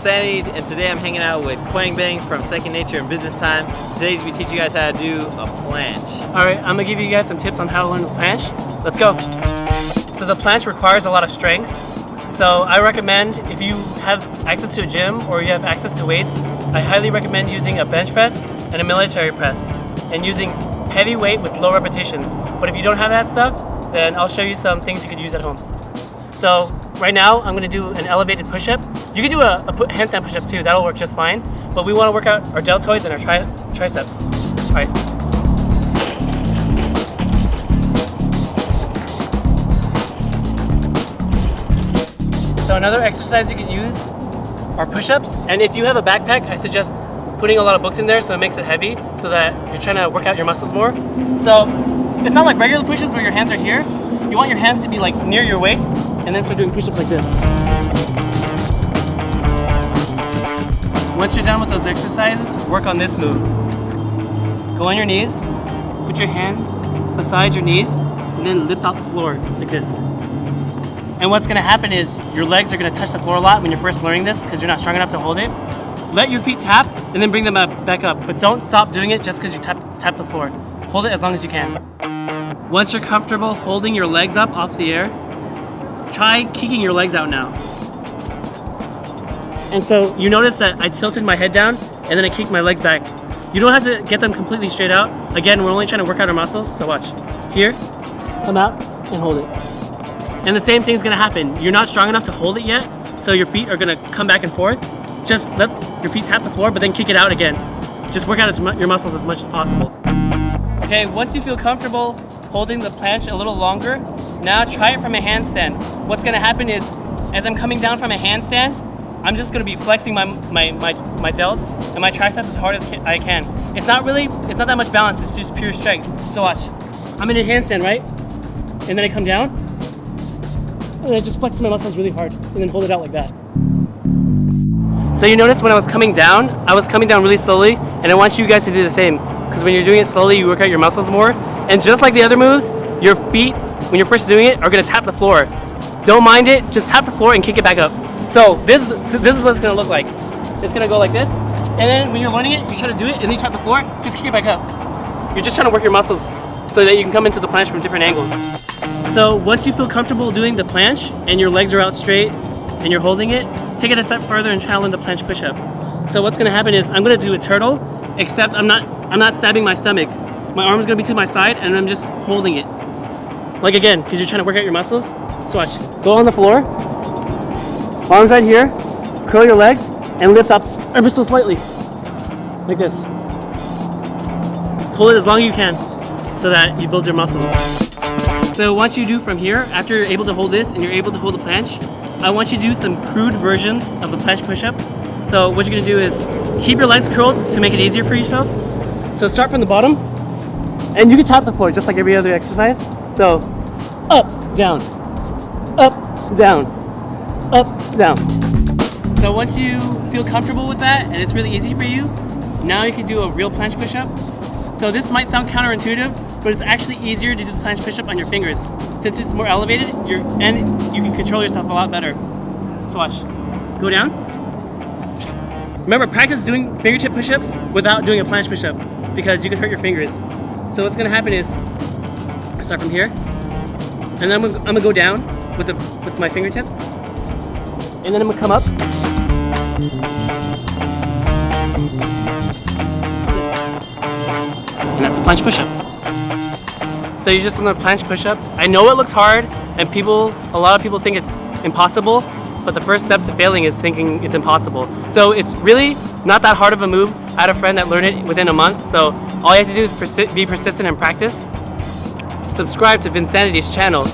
Vincanity, and today I'm hanging out with Quang Bang from Second Nature and Business Time. Today we teach you guys how to do a planche. Alright, I'm going to give you guys some tips on how to learn the planche. Let's go. So the planche requires a lot of strength. So I recommend, if you have access to a gym or you have access to weights, I highly recommend using a bench press and a military press and using heavy weight with low repetitions. But if you don't have that stuff, then I'll show you some things you could use at home. So right now I'm going to do an elevated push-up. You can do a handstand push-up too, that'll work just fine. But we want to work out our deltoids and our triceps. Alright. So another exercise you can use are push-ups. And if you have a backpack, I suggest putting a lot of books in there so it makes it heavy so that you're trying to work out your muscles more. So it's not like regular push-ups where your hands are here. You want your hands to be like near your waist and then start doing push-ups like this. Once you're done with those exercises, work on this move. Go on your knees, put your hand beside your knees, and then lift off the floor like this. And what's going to happen is your legs are going to touch the floor a lot when you're first learning this because you're not strong enough to hold it. Let your feet tap and then bring them back up, but don't stop doing it just because you tap the floor. Hold it as long as you can. Once you're comfortable holding your legs up off the air, try kicking your legs out now. And so you notice that I tilted my head down and then I kicked my legs back. You don't have to get them completely straight out. Again, we're only trying to work out our muscles, so watch. Here, come out and hold it. And the same thing's gonna happen. You're not strong enough to hold it yet, so your feet are gonna come back and forth. Just let your feet tap the floor, but then kick it out again. Just work out your muscles as much as possible. Okay, once you feel comfortable holding the planche a little longer, now try it from a handstand. What's gonna happen is, as I'm coming down from a handstand, I'm just gonna be flexing my delts and my triceps as hard as I can. It's not that much balance, it's just pure strength. So watch. I'm in a handstand, right? And then I come down, and I just flex my muscles really hard, and then hold it out like that. So you notice when I was coming down really slowly, and I want you guys to do the same. Because when you're doing it slowly, you work out your muscles more. And just like the other moves, your feet, when you're first doing it, are gonna tap the floor. Don't mind it, just tap the floor and kick it back up. So this is what it's gonna look like. It's gonna go like this, and then when you're learning it, you try to do it, and then you tap the floor, just kick it back up. You're just trying to work your muscles so that you can come into the planche from different angles. So once you feel comfortable doing the planche, and your legs are out straight, and you're holding it, take it a step further and try to learn the planche push-up. So what's gonna happen is, I'm gonna do a turtle, except I'm not stabbing my stomach. My arm's gonna be to my side, and I'm just holding it. Like again, because you're trying to work out your muscles. So watch. Go on the floor, arms right here, curl your legs, and lift up ever so slightly. Like this. Hold it as long as you can, so that you build your muscles. So what you do from here, after you're able to hold this, and you're able to hold the planche, I want you to do some crude versions of the planche push-up. So what you're gonna do is, keep your legs curled to make it easier for yourself. So start from the bottom, and you can tap the floor just like every other exercise. So, up, down, up, down, up, down. So once you feel comfortable with that, and it's really easy for you, now you can do a real planche push-up. So this might sound counterintuitive, but it's actually easier to do the planche push-up on your fingers. Since it's more elevated, and you can control yourself a lot better. So watch. Go down. Remember, practice doing fingertip push-ups without doing a planche push-up, because you can hurt your fingers. So what's gonna happen is, I start from here, and then I'm gonna go down with my fingertips, and then I'm gonna come up. And that's a planche push-up. So you just learn a planche push-up. I know it looks hard, and a lot of people think it's impossible, but the first step to failing is thinking it's impossible. So it's really not that hard of a move. I had a friend that learned it within a month, so all you have to do is be persistent and practice. Subscribe to Vincanity's channel.